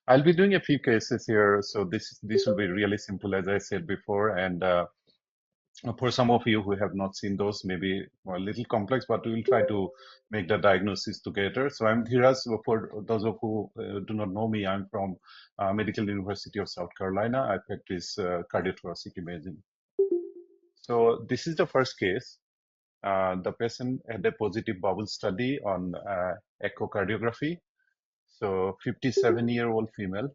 I'll be doing a few cases here, so this will be really simple, as I said before, and for some of you who have not seen those, maybe a little complex, but we will try to make the diagnosis together. So I'm Dhiraj. For those of who do not know me, I'm from Medical University of South Carolina. I practice cardiothoracic imaging. So this is the first case. The patient had a positive bubble study on echocardiography. So 57-year-old female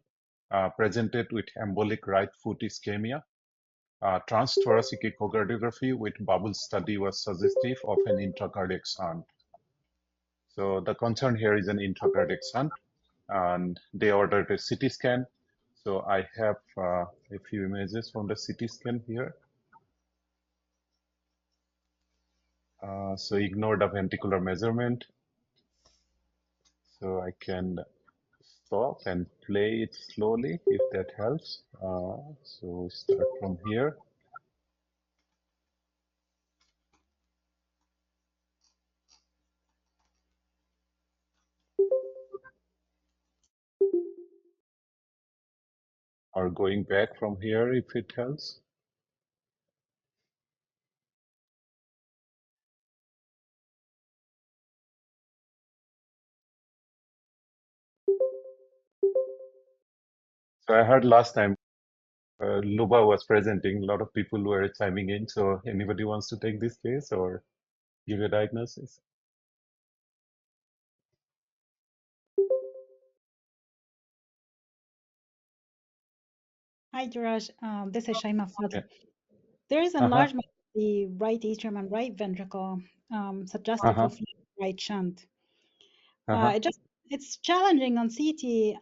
presented with embolic right foot ischemia. Transthoracic echocardiography with bubble study was suggestive of an intracardiac shunt. So the concern here is an intracardiac shunt, and they ordered a CT scan. So I have a few images from the CT scan here. So ignore the ventricular measurement. So I can stop and play it slowly if that helps. So start from here. Or going back from here if it helps. So I heard last time Luba was presenting, a lot of people were chiming in. So anybody wants to take this case or give a diagnosis? Hi, Jiraj. This is Shaima Yeah. Fadl. There is Uh-huh. enlargement of the right atrium and right ventricle, suggestive Uh-huh. of right shunt. Uh-huh. It's challenging on CT.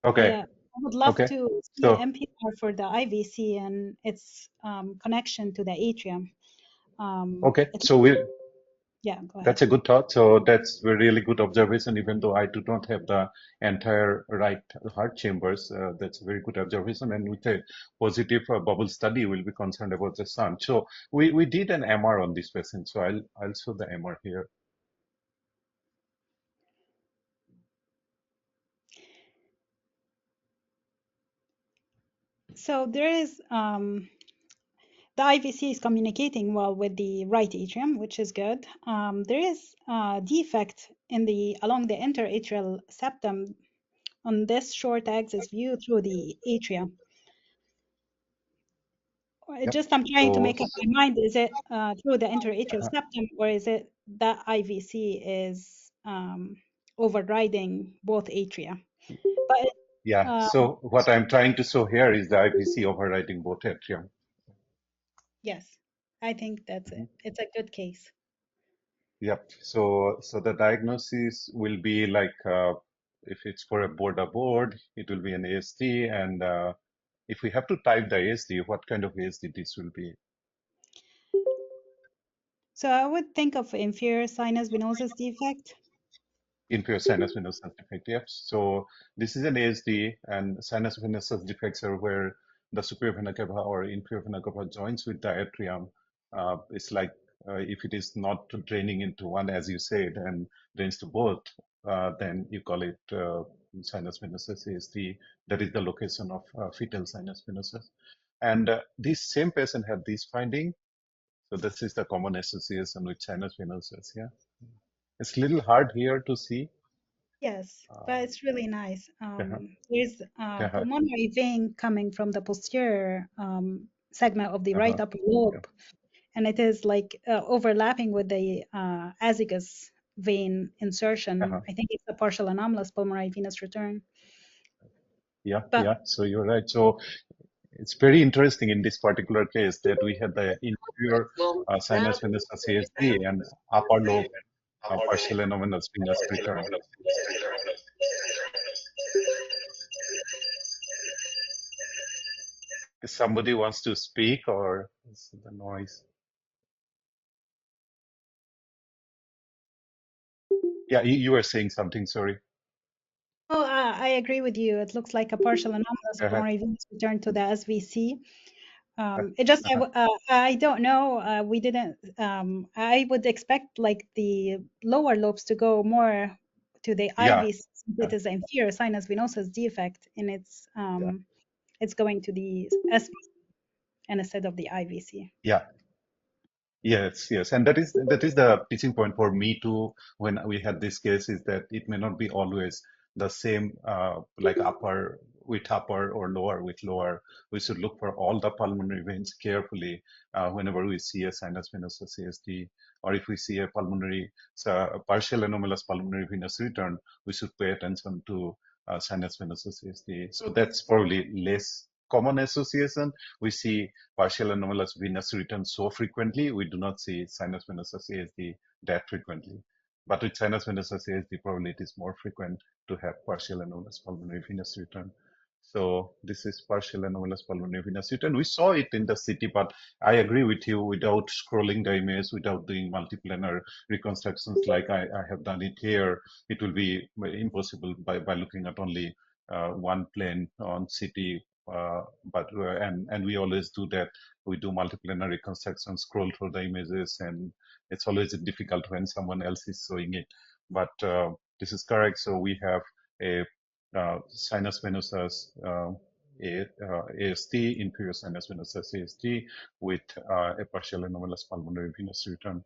Okay. I would love Okay. to see So MPR for the IVC and its connection to the atrium. okay. It, So we yeah, go ahead. that's a good thought. So that's a really good observation, even though I do not have the entire right heart chambers. That's a very good observation. And with a positive bubble study, we'll be concerned about the sun. So we did an MR on this patient. So I'll show the MR here. So there is the IVC is communicating well with the right atrium, which is good. There is a defect in the along the interatrial septum on this short axis view through the atria. Yeah. Just I'm trying to So make up my mind, is it through the interatrial uh, septum or is it that IVC is overriding both atria? But yeah. uh, So what I'm trying to show here is the IVC overriding both atrium. yes, I think that's it. Mhm. It's a good case. Yep. So the diagnosis will be like if it's for a board, it will be an ASD, and if we have to type the ASD, what kind of ASD this will be? So I would think of inferior sinus venosus defect. Inferior sinus venosus defect. Yep. So this is an ASD, and sinus venosus defects are where the superior vena cava or inferior vena cava joins with the atrium. It's like if it is not draining into one, as you said, and drains to both, then you call it sinus venosus ASD. That is the location of fetal sinus venosus. And this same patient had this finding. So this is the common association with sinus venosus. Yeah, it's a little hard here to see. Yes, but Uh, it's really nice. uh-huh, There's a uh-huh, pulmonary vein coming from the posterior segment of the right uh-huh, upper yeah, lobe, and it is like overlapping with the azygos vein insertion. uh-huh. I think it's a partial anomalous pulmonary venous return. Yeah, But yeah. So you're right. So it's very interesting in this particular case that we had the inferior sinus venous CSD and upper lobe partial anomalous venous return. If somebody wants to speak or is the noise? Yeah, you were saying something, sorry. oh, I agree with you. It looks like a partial anomalous Uh-huh, pulmonary venous return to the SVC. uh, It just, uh-huh. I don't know. We didn't, I would expect like the lower lobes to go more to the Yeah, IVC it is the inferior sinus venosus defect, and it's going to the SVC instead of the IVC. Yeah. Yes, yes, and that is the teaching point for me too. When we had this case, is that it may not be always the same, like upper or lower with lower. We should look for all the pulmonary veins carefully whenever we see a sinus venous CSD, or if we see a partial anomalous pulmonary venous return, we should pay attention to sinus venous CSD. So that's probably less common association. We see partial anomalous venous return so frequently, we do not see sinus venosus ASD that frequently. But with sinus venosus ASD, probably it is more frequent to have partial anomalous pulmonary venous return. So this is partial anomalous pulmonary venous return. We saw it in the CT, but I agree with you, without scrolling the image, without doing multiplanar reconstructions like I have done it here, it will be impossible by looking at only one plane on CT. And we always do that. We do multiplanar reconstruction, scroll through the images, and it's always difficult when someone else is showing it. But this is correct. So we have a sinus venosus AST, inferior sinus venosus AST, with a partial anomalous pulmonary venous return.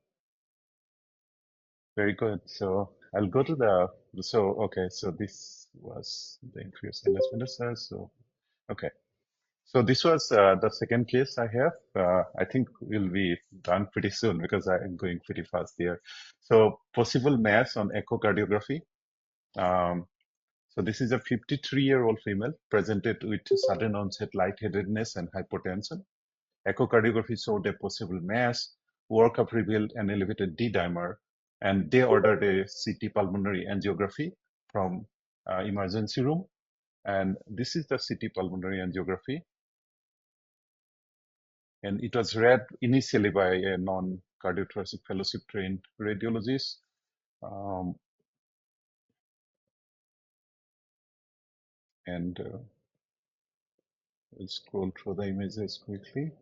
Very good. So I'll go to okay, so this was the inferior sinus venosus. So, okay. So this was the second case I have. I think we'll be done pretty soon because I am going pretty fast here. So possible mass on echocardiography. Um, so this is a 53-year-old female presented with sudden onset lightheadedness and hypotension. Echocardiography showed a possible mass. Workup revealed an elevated D dimer, and they ordered a CT pulmonary angiography from emergency room. And this is the CT pulmonary angiography. And it was read initially by a non-cardiothoracic fellowship trained radiologist. And we'll scroll through the images quickly.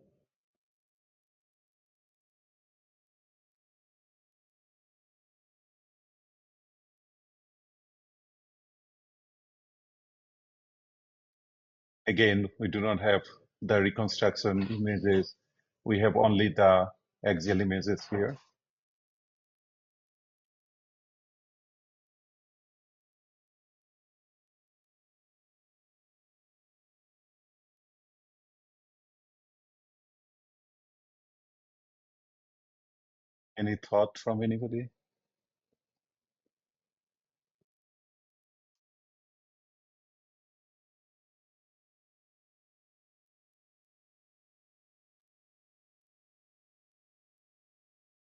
Again, we do not have the reconstruction images. We have only the axial images here. Any thought from anybody?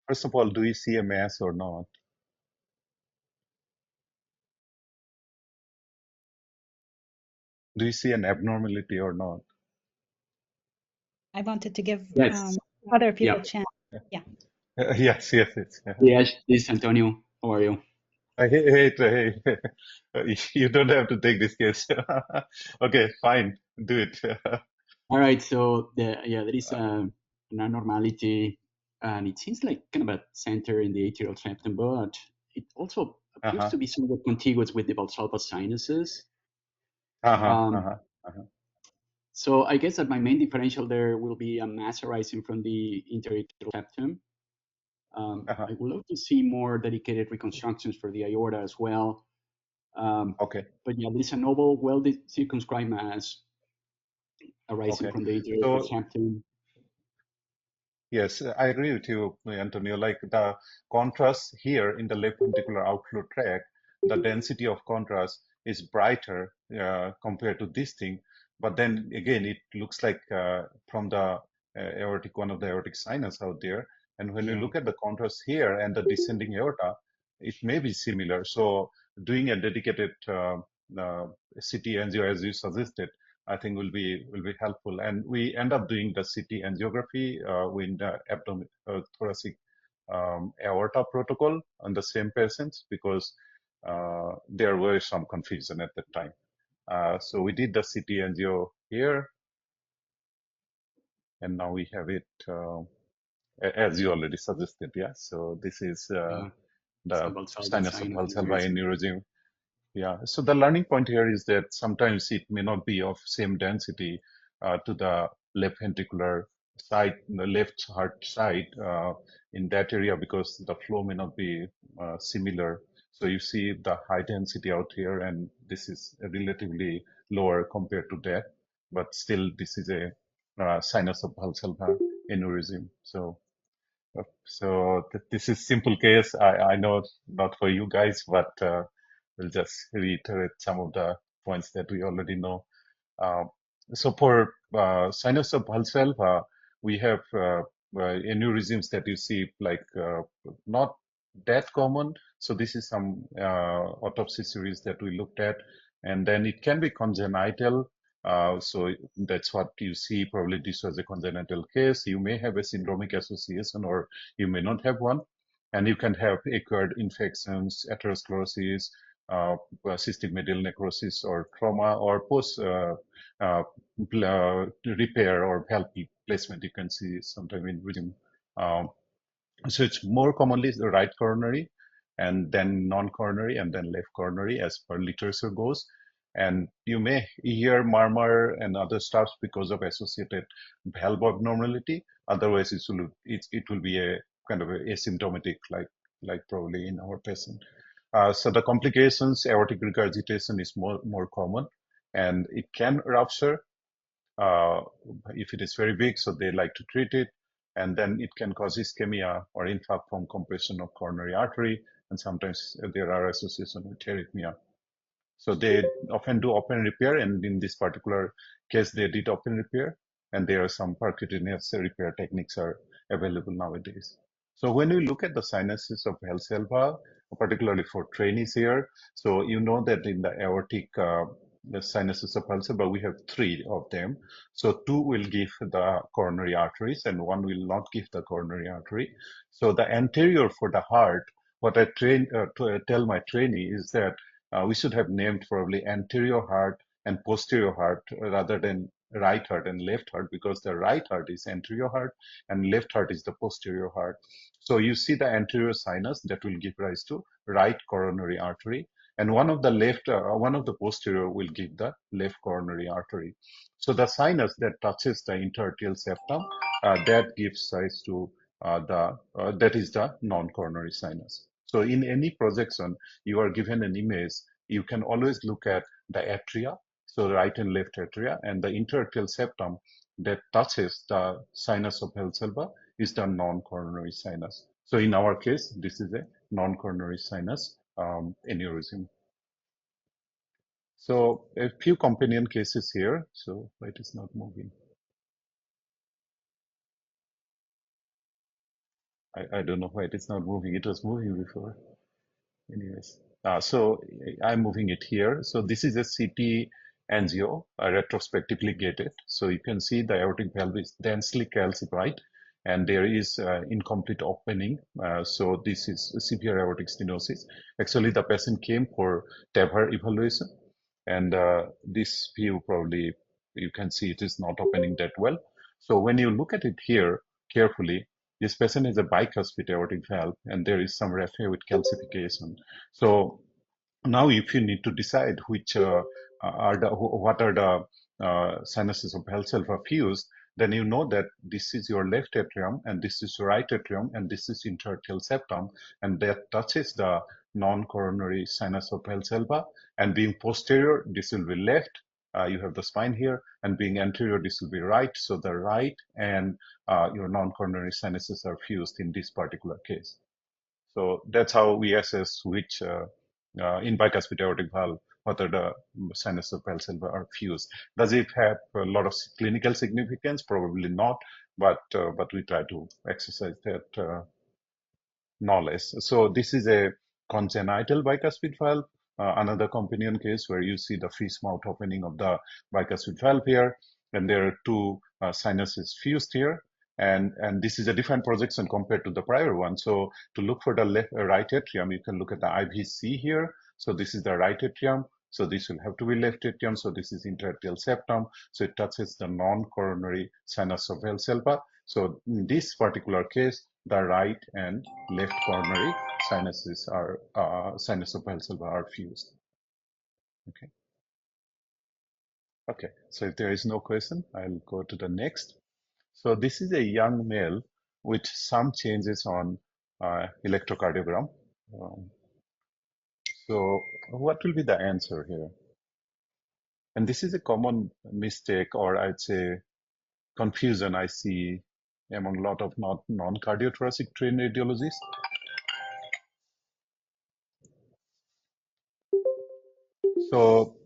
First of all, do you see a mass or not? Do you see an abnormality or not? I wanted to give Yes. other people Yeah. a chance. Yeah. Yes, yes, yes. Yes, this is Antonio. How are you? Hey, you don't have to take this case. Okay, fine, do it. All right. So there is an abnormality, and it seems like kind of a center in the atrial septum, but it also appears Uh-huh, to be somewhat contiguous with the Valsalva sinuses. uh-huh, Um, uh-huh, uh-huh. so I guess that my main differential there will be a mass arising from the interatrial septum. Uh-huh. I would love to see more dedicated reconstructions for the aorta as well. Okay, But yeah, there is a novel, well circumscribed mass arising okay. from the interatrial So septum. yes, I agree with you, Antonio. Like the contrast here in the left ventricular outflow tract, the density of contrast is brighter compared to this thing. But then again, it looks like from the aortic, one of the aortic sinus out there. And when you Yeah. look at the contrast here and the descending aorta, it may be similar. So doing a dedicated CT angio, as you suggested, I think will be helpful. And we end up doing the CT angiography with the thoracic aorta protocol on the same patients because there were some confusion at that time. So we did the CT angio here, and now we have it as you already suggested. Yeah. So this is Yeah. It's the the Valsalva sinus of sinus Valsalva aneurysm. aneurysm. Yeah, so the learning point here is that sometimes it may not be of same density to the left ventricular side, the left heart side in that area because the flow may not be similar. So you see the high density out here, and this is relatively lower compared to that, but still this is a sinus of Valsalva aneurysm. So this is simple case. I know not for you guys, but we'll just reiterate some of the points that we already know. Um, so for sinus of Valsalva, we have aneurysms that you see like not that common. So this is some autopsy series that we looked at, and then it can be congenital. So that's what you see. Probably this was a congenital case. You may have a syndromic association, or you may not have one, and you can have acquired infections, atherosclerosis, cystic medial necrosis, or trauma, or post uh, repair or valve placement. You can see sometime in rhythm. Um, so it's more commonly the right coronary, and then non-coronary, and then left coronary as per literature goes. And you may hear murmur and other stuff because of associated valve abnormality. Otherwise, it will be a kind of a asymptomatic, like probably in our patient. So the complications, aortic regurgitation is more common, and it can rupture uh, if it is very big, so they like to treat it. And then it can cause ischemia or infarct from compression of coronary artery. And sometimes there are associations with arrhythmia. So they often do open repair. And in this particular case, they did open repair. And there are some percutaneous repair techniques are available nowadays. So when we look at the sinuses of Valsalva, particularly for trainees here, so you know that in the aortic the sinuses of Valsalva, we have three of them. So two will give the coronary arteries and one will not give the coronary artery. So the anterior for the heart, what I tell my trainee is that we should have named probably anterior heart and posterior heart rather than right heart and left heart, because the right heart is anterior heart and left heart is the posterior heart. So you see the anterior sinus that will give rise to right coronary artery, and one of the posterior will give the left coronary artery. So the sinus that touches the interarterial septum, that gives rise to that is the non-coronary sinus. So in any projection, you are given an image, you can always look at the atria, so right and left atria, and the interarterial septum that touches the sinus of Valsalva is the non-coronary sinus. So in our case, this is a non-coronary sinus aneurysm. So a few companion cases here. So it is not moving. I don't know why it is not moving. It was moving before. Anyways, so I'm moving it here. So this is a CT angio, retrospectively gated. So you can see the aortic valve is densely calcified and there is incomplete opening. So this is severe aortic stenosis. Actually, the patient came for TAVR evaluation, and this view probably you can see it is not opening that well. So when you look at it here carefully, this patient is a bicuspid aortic valve, and there is some raphe with calcification. So now, if you need to decide which what are the sinuses of Valsalva fused, then you know that this is your left atrium, and this is your right atrium, and this is interarterial septum, and that touches the non-coronary sinus of Valsalva. And being posterior, this will be left. You have the spine here, and being anterior, this will be right. So the right and your non-coronary sinuses are fused in this particular case. So that's how we assess which in bicuspid aortic valve, whether the sinus of Valsalva are fused. Does it have a lot of clinical significance? Probably not, but we try to exercise that knowledge. So this is a congenital bicuspid valve, another companion case where you see the fish mouth opening of the bicuspid valve here, and there are two sinuses fused here. And this is a different projection compared to the prior one. So to look for the right atrium, you can look at the IVC here. So this is the right atrium. So this will have to be left atrium. So this is interarterial septum. So it touches the non-coronary sinus of Valsalva. So in this particular case, the right and left coronary sinuses are sinus of Valsalva are fused. Okay. Okay. So if there is no question, I'll go to the next. So this is a young male with some changes on electrocardiogram. Um, so what will be the answer here? And this is a common mistake, or I'd say confusion I see among a lot of non-cardiothoracic trained radiologists. So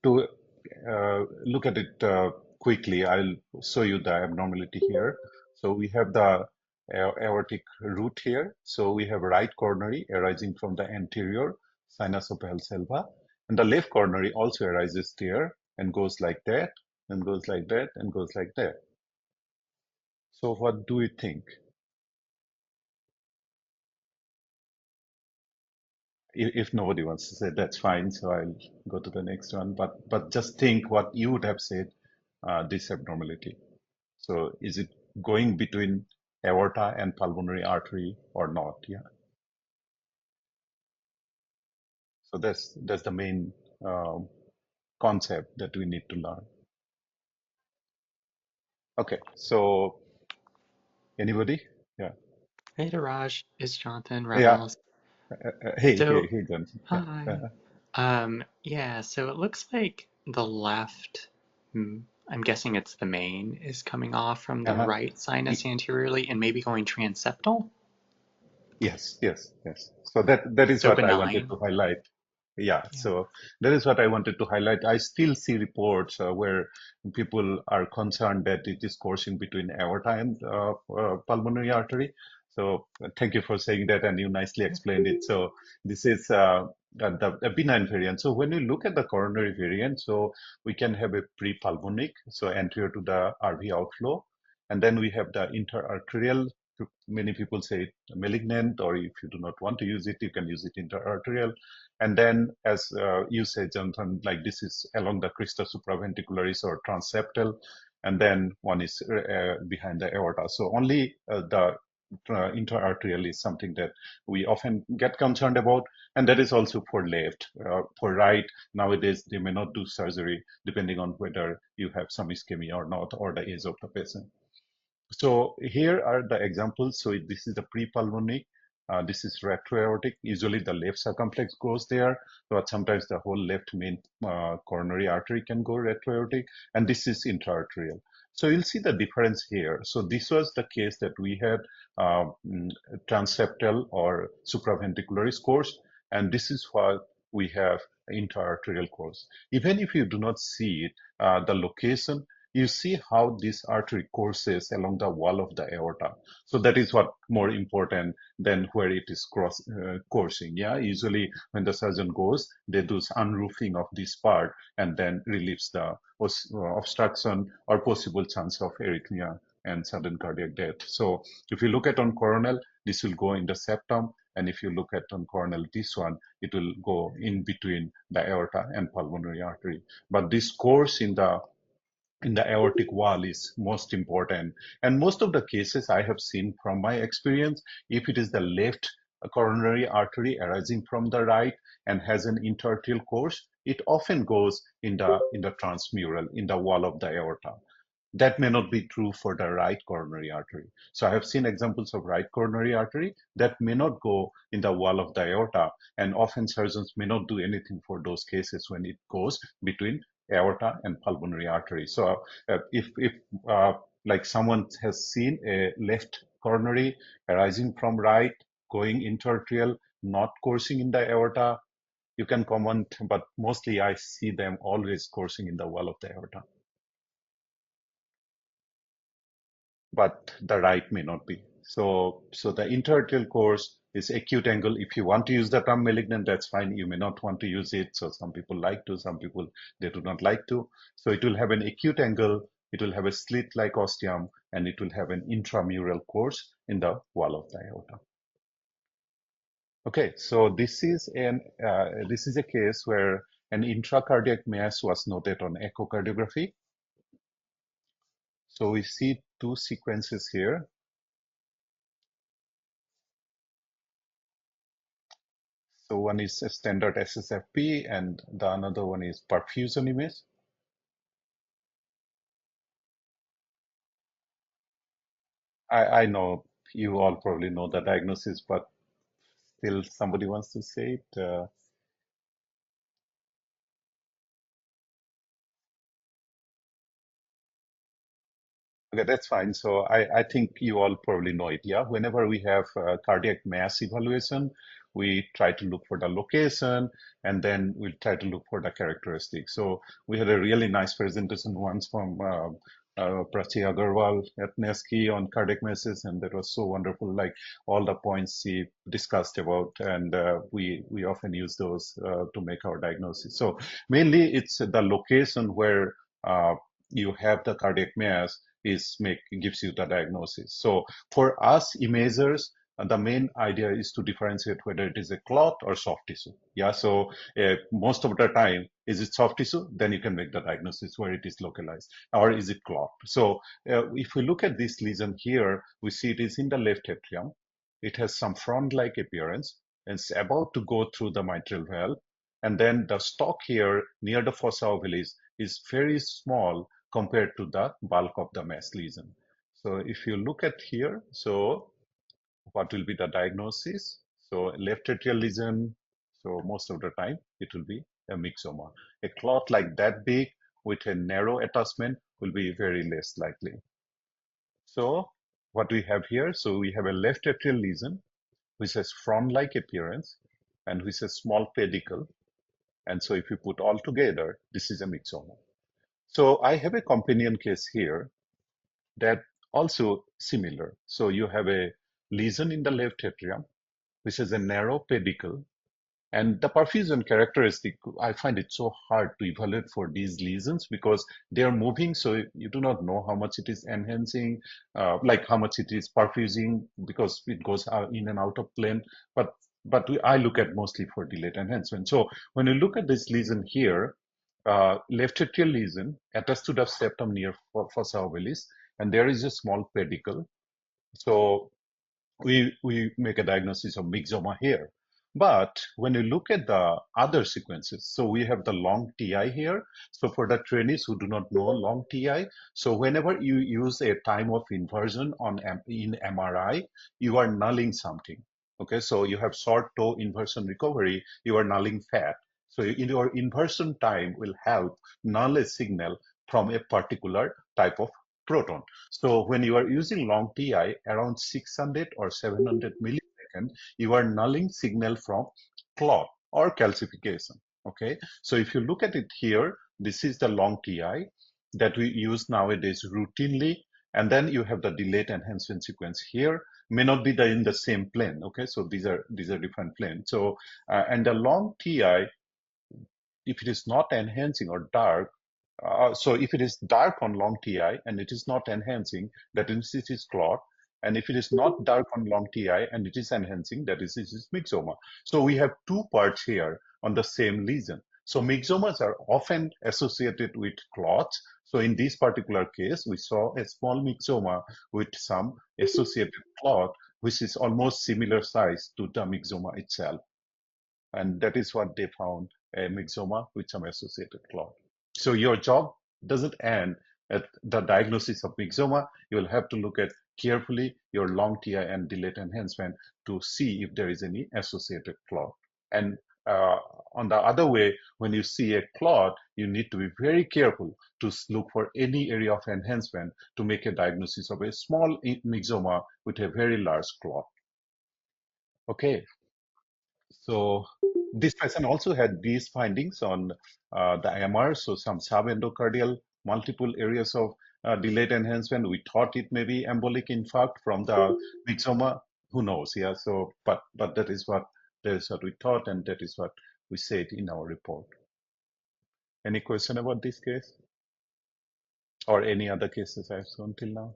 to look at it quickly, I'll show you the abnormality here. So we have the aortic root here. So we have right coronary arising from the anterior sinus of Valsalva, and the left coronary also arises there and goes like that, and goes like that, and goes like that. So what do you think? If nobody wants to say, that's fine. So I'll go to the next one. But just think what you would have said, this abnormality. So is it going between aorta and pulmonary artery or not? Yeah. So that's the main um, concept that we need to learn. Okay. So anybody? Yeah. Hey, Raj, it's Jonathan Yeah. Reynolds. Hey, So, hey, Johnson. Yeah. hi. Yeah, so it looks like the left, I'm guessing it's the main, is coming off from the Uh-huh. right sinus anteriorly and maybe going transeptal. Yes, yes, yes. So that is So what I wanted benign. to highlight. Yeah, Yeah. so that is what I wanted to highlight. I still see reports where people are concerned that it is coursing between aorta and pulmonary artery. So thank you for saying that, and you nicely explained it. So this is the benign variant. So when we look at the coronary variant, so we can have a pre-pulmonic, so anterior to the RV outflow, and then we have the interarterial. Many people say it malignant, or if you do not want to use it, you can use it interarterial. And then, as you say, Jonathan, like this is along the crista supraventricularis or transeptal, and then one is behind the aorta. So only the interarterial is something that we often get concerned about, and that is also for left. For right, nowadays they may not do surgery depending on whether you have some ischemia or not, or the age of the patient. So here are the examples. So this is the pre-pulmonic. This is retroaortic. Usually the left circumflex goes there, but sometimes the whole left main coronary artery can go retroaortic. And this is intraarterial. So you'll see the difference here. So this was the case that we had uh, mm, transeptal or supraventricularis course, and this is what we have intraarterial course. Even if you do not see it, the location, you see how this artery courses along the wall of the aorta. So that is what more important than where it is coursing. Yeah, usually when the surgeon goes, they do unroofing of this part and then relieves the obstruction or possible chance of arrhythmia and sudden cardiac death. So if you look at on coronal, this will go in the septum. And if you look at on coronal, this one, it will go in between the aorta and pulmonary artery. But this course in the aortic wall is most important. And most of the cases I have seen from my experience, if it is the left coronary artery arising from the right and has an interarterial course, it often goes in the transmural, in the wall of the aorta. That may not be true for the right coronary artery. So I have seen examples of right coronary artery that may not go in the wall of the aorta, and often surgeons may not do anything for those cases when it goes between aorta and pulmonary artery. So if like someone has seen a left coronary arising from right, going interarterial, not coursing in the aorta, you can comment, but mostly I see them always coursing in the wall of the aorta. But the right may not be. So the interarterial course is acute angle. If you want to use the term malignant, that's fine. You may not want to use it. So some people like to, some people they do not like to. So it will have an acute angle, it will have a slit-like ostium, and it will have an intramural course in the wall of the aorta. Okay, so this is a case where an intracardiac mass was noted on echocardiography. So we see two sequences here. So one is a standard SSFP and the another one is perfusion image. I know you all probably know the diagnosis, but still somebody wants to say it. Okay, that's fine. So I think you all probably know it. Yeah. Whenever we have cardiac mass evaluation, we try to look for the location and then we try to look for the characteristics. So we had a really nice presentation once from Prachi Agarwal at NASCI on cardiac masses, and that was so wonderful. Like all the points she discussed about, and we often use those to make our diagnosis. So mainly it's the location where you have the cardiac mass is make gives you the diagnosis. So for us imagers, the main idea is to differentiate whether it is a clot or soft tissue. Yeah. So most of the time, is it soft tissue? Then you can make the diagnosis where it is localized, or is it clot? So if we look at this lesion here, we see it is in the left atrium. It has some frond-like appearance and it's about to go through the mitral valve. And then the stalk here near the fossa ovalis is very small compared to the bulk of the mass lesion. So if you look at here, so what will be the diagnosis? So left atrial lesion, so most of the time it will be a myxoma. A clot like that big with a narrow attachment will be very less likely. So what we have here, so we have a left atrial lesion which has frond-like appearance and which has small pedicle. And so if you put all together, this is a myxoma. So I have a companion case here that also similar. So you have a lesion in the left atrium, which is a narrow pedicle. And the perfusion characteristic, I find it so hard to evaluate for these lesions because they are moving. So you do not know how much it is enhancing, like how much it is perfusing because it goes out in and out of plane. I look at mostly for delayed enhancement. So when you look at this lesion here, left atrial lesion attached to the septum near fossa ovalis, and there is a small pedicle. So we make a diagnosis of myxoma here. But when you look at the other sequences, so we have the long TI here. So for the trainees who do not know long TI, so whenever you use a time of inversion in MRI, you are nulling something. Okay, so you have short toe inversion recovery, you are nulling fat. So in your inversion time will help null a signal from a particular type of proton. So when you are using long TI around 600 or 700 millisecond, you are nulling signal from clot or calcification. Okay, so if you look at it here, this is the long TI that we use nowadays routinely, and then you have the delayed enhancement sequence here. May not be in the same plane. Okay, so these are different planes. So and the long TI, if it is not enhancing or dark, so if it is dark on long TI and it is not enhancing, that is it is clot. And if it is not dark on long TI and it is enhancing, that is it is myxoma. So we have two parts here on the same lesion. So myxomas are often associated with clots. So in this particular case, we saw a small myxoma with some associated clot, which is almost similar size to the myxoma itself. And that is what they found, a myxoma with some associated clot. So your job doesn't end at the diagnosis of myxoma. You will have to look at carefully your long TI and delayed enhancement to see if there is any associated clot. And on the other way, when you see a clot, you need to be very careful to look for any area of enhancement to make a diagnosis of a small myxoma with a very large clot. Okay, so this person also had these findings on the MR, so some subendocardial multiple areas of delayed enhancement. We thought it may be embolic infarct from the myxoma. Who knows? Yeah. So, but that is what we thought, and that is what we said in our report. Any question about this case or any other cases I've shown till now?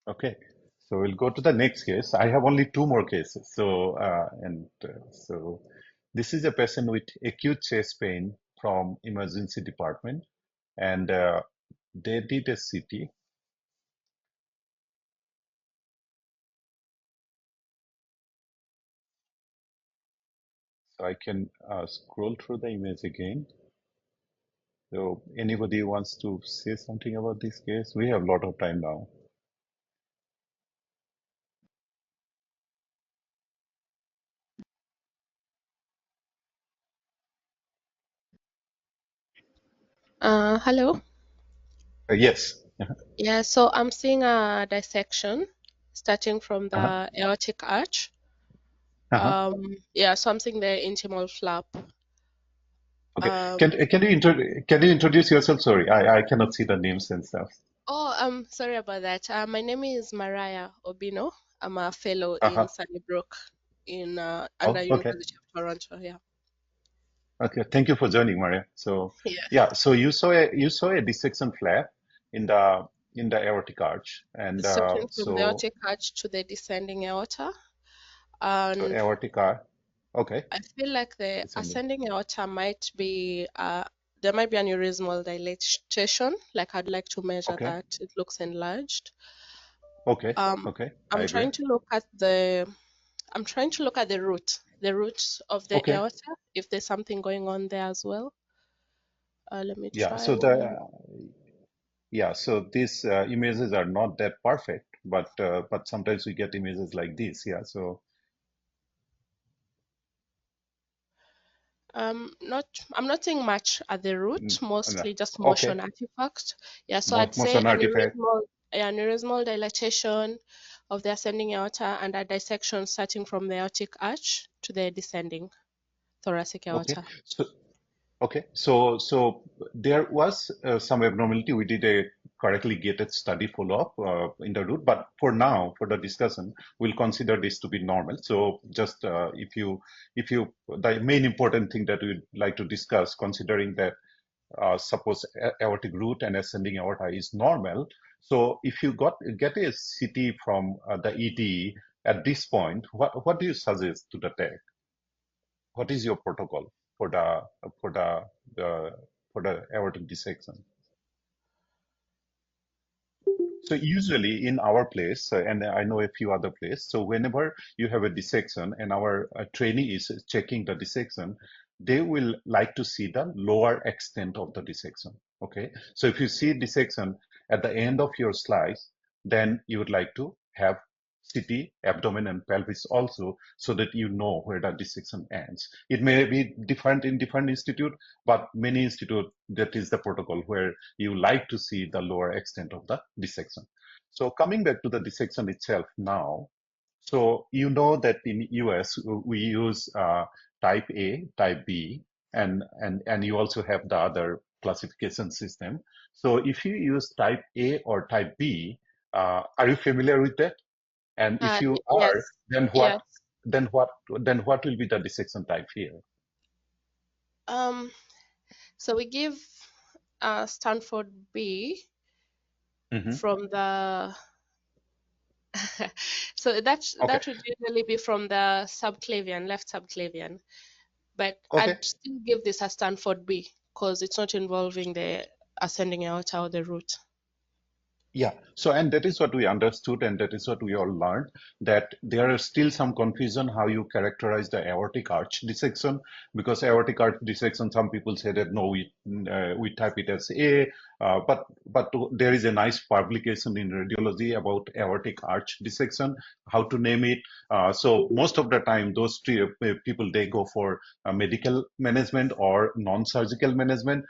Okay, so we'll go to the next case. I have only two more cases. So, so this is a patient with acute chest pain from emergency department, and they did a CT. So I can scroll through the image again. So anybody wants to say something about this case? We have a lot of time now. Hello. Yes. Yeah, so I'm seeing a dissection starting from Uh-huh. the aortic arch. Uh-huh. Yeah, so I'm seeing the intimal flap. Okay. Um, Can you introduce yourself? Sorry, I cannot see the names and stuff. sorry about that. My name is Mariah Obino. I'm a fellow in Uh-huh. Sunnybrook in under Oh, okay. University of Toronto. Yeah. Okay. Thank you for joining, Maria. So Yeah. yeah, so you saw a dissection flap in the aortic arch, and Starting from the aortic arch to the descending aorta, so and aortic arch. Okay. I feel like the Descending. ascending aorta might be there might be aneurysmal dilatation. Like I'd like to measure Okay. that. It looks enlarged. Okay. Um, Okay. I I'm agree. trying to look at the root of the Okay. aorta, if there's something going on there as well. Let me Yeah. try So one. so these images are not that perfect, but sometimes we get images like this. Yeah. So Not I'm not seeing much at the root, mm, mostly just okay. motion artifact. Yeah, so I'd say Motion artifact. aneurysmal dilatation of the ascending aorta and a dissection starting from the aortic arch to the descending thoracic Okay. aorta. So okay, so there was some abnormality. We did a correctly gated study follow-up in the root, but for now, for the discussion, we'll consider this to be normal. So just the main important thing that we'd like to discuss, considering that suppose aortic root and ascending aorta is normal. So if you get a CT from the ED at this point, what do you suggest to the tech? What is your protocol for for the, the for the aortic dissection? So usually in our place, and I know a few other places, so whenever you have a dissection and our trainee is checking the dissection, they will like to see the lower extent of the dissection. Okay, so if you see dissection at the end of your slice, then you would like to have CT, abdomen, and pelvis also, so that you know where the dissection ends. It may be different in different institute, but many institute that is the protocol where you like to see the lower extent of the dissection. So coming back to the dissection itself now, so you know that in US we use type A, type B, and you also have the other classification system. So if you use type A or type B, are you familiar with that? And if you are, Yes, then yes. what will be the dissection type here? Um, so we give Stanford B Hmm. from the so Okay. that would usually be from the subclavian, left subclavian. But Okay. I'd still give this a Stanford B because it's not involving the ascending aorta or the root. Yeah. So, and that is what we understood, and that is what we all learned, that there is still some confusion how you characterize the aortic arch dissection, because aortic arch dissection, some people say that no, we type it as A, but there is a nice publication in radiology about aortic arch dissection, how to name it. So most of the time, those three people, they go for medical management or non-surgical management.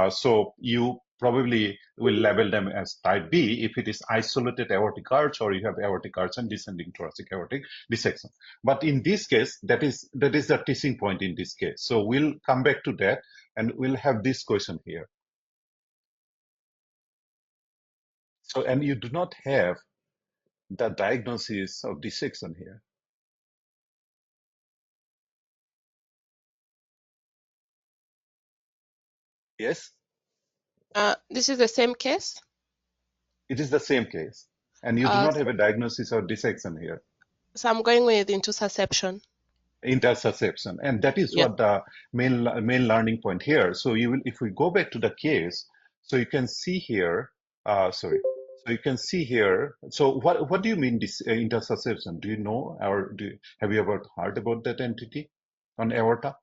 So you probably will label them as type B if it is isolated aortic arch or you have aortic arch and descending thoracic aortic dissection. But in this case, that is the teaching point in this case. So we'll come back to that and we'll have this question here. So, and you do not have the diagnosis of dissection here. Yes, This is the same case. it is the same case. And you do Uh, not have a diagnosis of dissection here. so I'm going with intussusception. Intussusception, and that is Yeah. what the main learning point here. So you will, if we go back to the case, so you can see here, sorry, so you can see here. So what do you mean this intussusception? Do you know, or have you ever heard about that entity on aorta?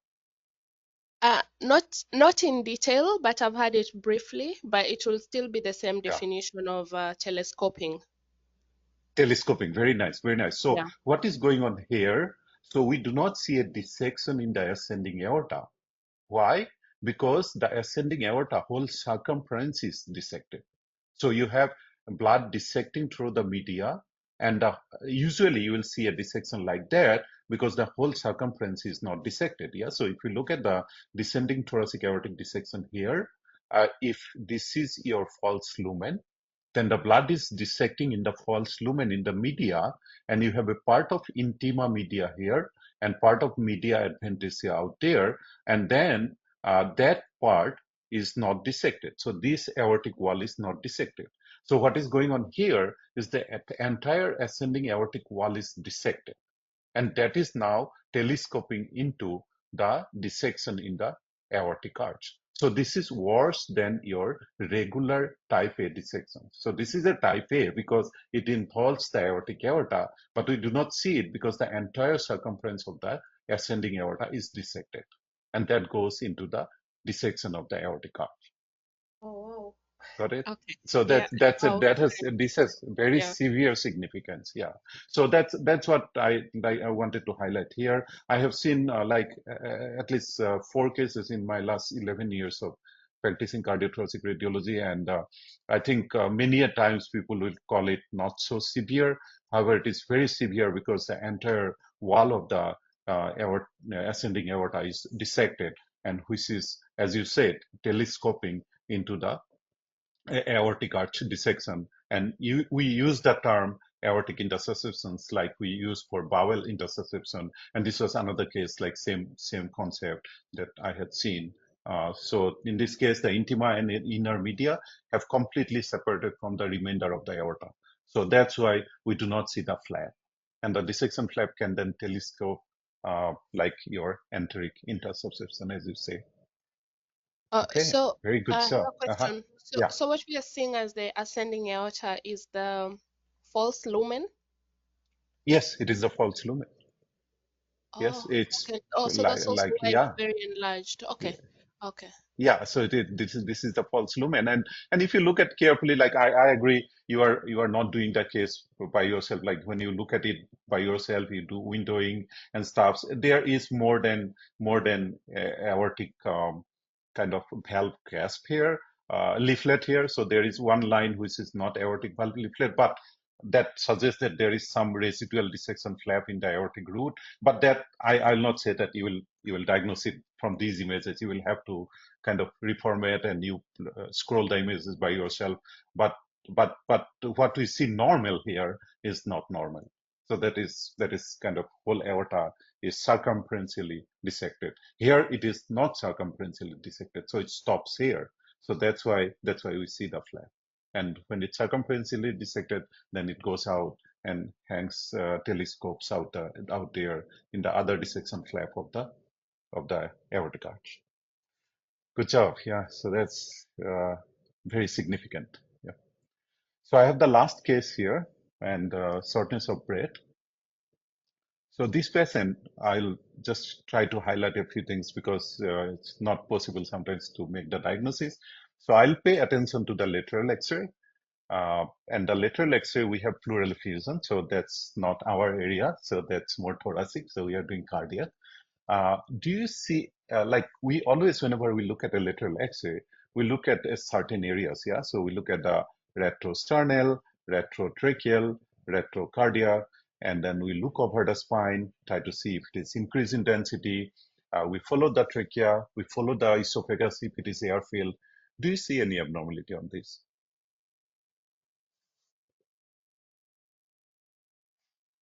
Not in detail, but I've had it briefly, but it will still be the same Yeah. definition of telescoping. Telescoping, very nice, very nice. So Yeah. what is going on here? So we do not see a dissection in the ascending aorta. Why? Because the ascending aorta whole circumference is dissected. So you have blood dissecting through the media, and usually you will see a dissection like that because the whole circumference is not dissected. Yeah. So if you look at the descending thoracic aortic dissection here, if this is your false lumen, then the blood is dissecting in the false lumen in the media, and you have a part of intima media here and part of media adventitia out there, and then that part is not dissected. So this aortic wall is not dissected. So what is going on here is the entire ascending aortic wall is dissected, and that is now telescoping into the dissection in the aortic arch. So this is worse than your regular type A dissection. So this is a type A because it involves the aortic aorta, but we do not see it because the entire circumference of the ascending aorta is dissected, and that goes into the dissection of the aortic arch. Oh, Got it? wow. Okay. So Yeah. Wow. this has very Yeah. severe significance. Yeah. So that's what I wanted to highlight here. I have seen at least 4 cases in my last 11 years of practicing cardiothoracic radiology, and I think many a times people will call it not so severe. However, it is very severe because the entire wall of the ascending aorta is dissected, and which is, as you said, telescoping into the aortic arch dissection. And we use the term aortic intussusceptions like we use for bowel intussusception. And this was another case, like same concept that I had seen. So in this case, the intima and inner media have completely separated from the remainder of the aorta. So that's why we do not see the flap. And the dissection flap can then telescope like your enteric intussusception, as you say. Okay, So very good, I have sir. a question. So, Yeah. so what we are seeing as the ascending aorta is the false lumen? Yes, it is a false lumen. Yes, Oh, it's okay. Oh, so that's also why it's yeah, very enlarged. Okay. Okay. yeah. So this is the false lumen, and if you look at carefully, like I agree, you are not doing that case by yourself. Like when you look at it by yourself, you do windowing and stuff. There is more than aortic kind of valve grasp here, leaflet here. So there is one line which is not aortic valve leaflet, but that suggests that there is some residual dissection flap in the aortic root. But that I'll not say that you will diagnose it from these images. You will have to kind of reformat and you scroll the images by yourself. But what we see normal here is not normal. So that is kind of whole aorta is circumferentially dissected. Here it is not circumferentially dissected, so it stops here. So that's why we see the flap. And when it's circumferentially dissected, then it goes out and hangs telescopes out there in the other dissection flap of the aortic arch. Good job. Yeah. So that's very significant. Yeah. So I have the last case here, and shortness of breath. So this patient, I'll just try to highlight a few things because it's not possible sometimes to make the diagnosis. So I'll pay attention to the lateral X-ray. And the lateral X-ray, we have pleural effusion. So that's not our area. So that's more thoracic. So we are doing cardiac. Do you see, like we always, whenever we look at a lateral X-ray, we look at certain areas, yeah? So we look at the retrosternal, retrotracheal, retrocardia, and then we look over the spine, try to see if it is increased in density. We follow the trachea, we follow the esophagus if it is air-filled. Do you see any abnormality on this?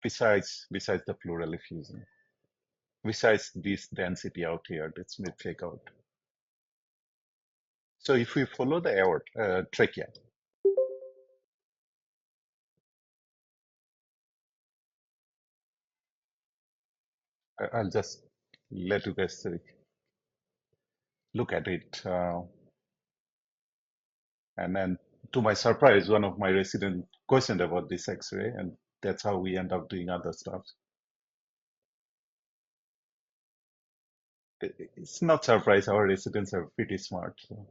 Besides the pleural effusion, besides this density out here that's may fake out. So if we follow the trachea, I'll just let you guys look at it. And then to my surprise, one of my residents questioned about this X-ray, and that's how we end up doing other stuff. it's not surprise. Our residents are pretty smart. So.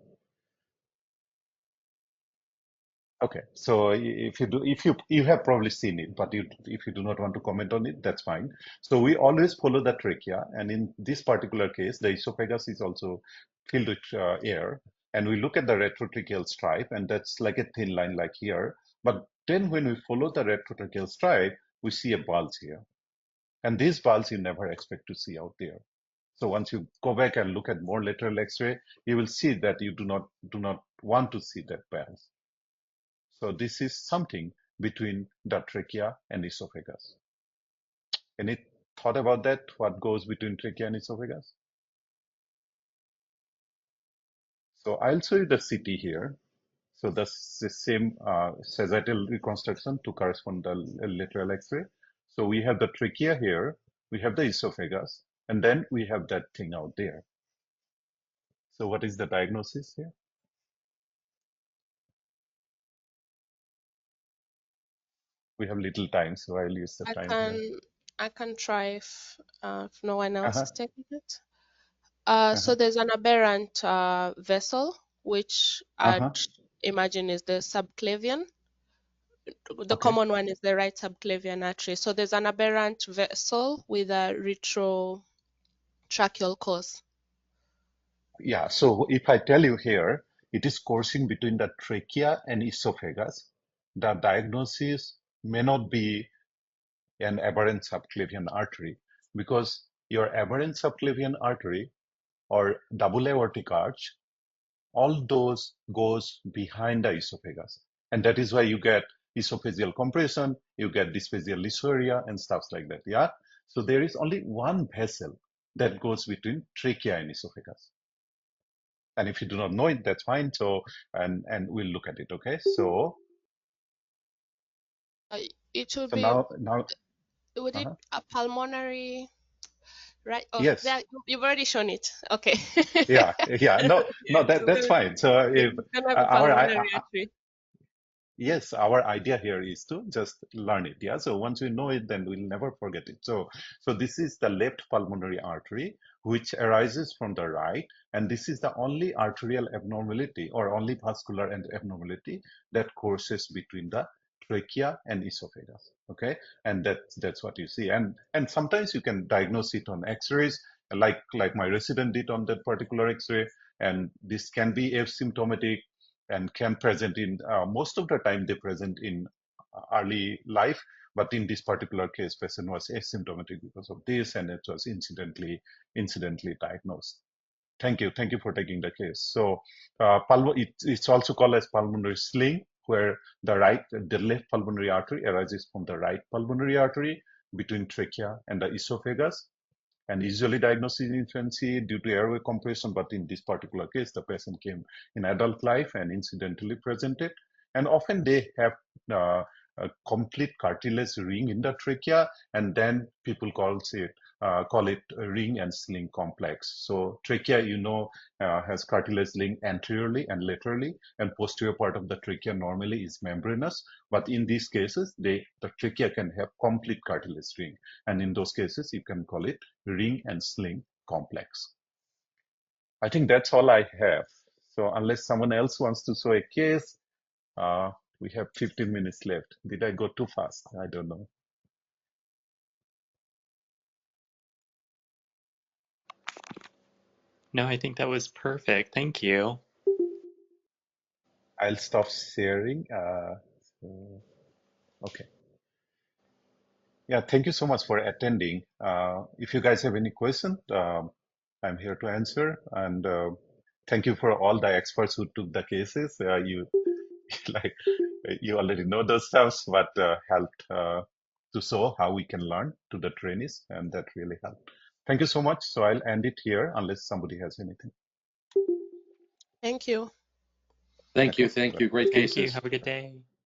Okay, so if you have probably seen it, but if you do not want to comment on it, that's fine. So we always follow the trachea, and in this particular case, the esophagus is also filled with air, and we look at the retrotracheal stripe, and that's like a thin line like here. But then when we follow the retrotracheal stripe, we see a bulge here, and these bulges you never expect to see out there. So once you go back and look at more lateral X-ray, you will see that you do not want to see that bulge. So this is something between the trachea and esophagus. Any thought about that? What goes between trachea and esophagus? So I'll show you the CT here. So that's the same sagittal reconstruction to correspond the lateral X-ray. So we have the trachea here, we have the esophagus, and then we have that thing out there. So what is the diagnosis here? We have little time, so I'll use the time here. I can try if no one else is taking it. So Uh-huh. there's an aberrant vessel, which I'd imagine is the subclavian. The common one is the right subclavian artery. So there's an aberrant vessel with a retrotracheal course. Yeah, so if I tell you here, it is coursing between the trachea and esophagus, the diagnosis may not be an aberrant subclavian artery, because your aberrant subclavian artery or double aortic arch, all those goes behind the esophagus. And that is why you get esophageal compression, you get dysphagia lysuria and stuff like that. Yeah. So there is only one vessel that goes between trachea and esophagus. And if you do not know it, that's fine. So, and we'll look at it. Okay. So it would so be now would it a pulmonary, right? Oh, yes. there, you've already shown it. Okay. Yeah. No, that's fine. So if yes, our idea here is to just learn it. Yeah. So once we know it, then we'll never forget it. So this is the left pulmonary artery, which arises from the right. And this is the only arterial abnormality or only vascular abnormality that courses between the trachea and esophagus. Okay. And that's what you see. And sometimes you can diagnose it on X-rays, like my resident did on that particular X-ray. And this can be asymptomatic and can present in most of the time they present in early life, but in this particular case patient was asymptomatic because of this, and it was incidentally diagnosed. Thank you for taking the case. So it's also called as pulmonary sling, where the left pulmonary artery arises from the right pulmonary artery between trachea and the esophagus, and usually diagnosed in infancy due to airway compression. But in this particular case, the patient came in adult life and incidentally presented. And often they have a complete cartilage ring in the trachea, and then people call it a ring and sling complex. So trachea, has cartilage ring anteriorly and laterally, and posterior part of the trachea normally is membranous. But in these cases, the trachea can have complete cartilage ring, and in those cases, you can call it ring and sling complex. I think that's all I have. So unless someone else wants to show a case, we have 15 minutes left. Did I go too fast? I don't know. No, I think that was perfect. Thank you. I'll stop sharing. Okay. Yeah, thank you so much for attending. If you guys have any questions, I'm here to answer. And thank you for all the experts who took the cases. You you already know those stuffs, but helped to show how we can learn to the trainees, and that really helped. Thank you so much. So I'll end it here unless somebody has anything. Thank you. Thank you. Great cases. Thank you. Have a good day.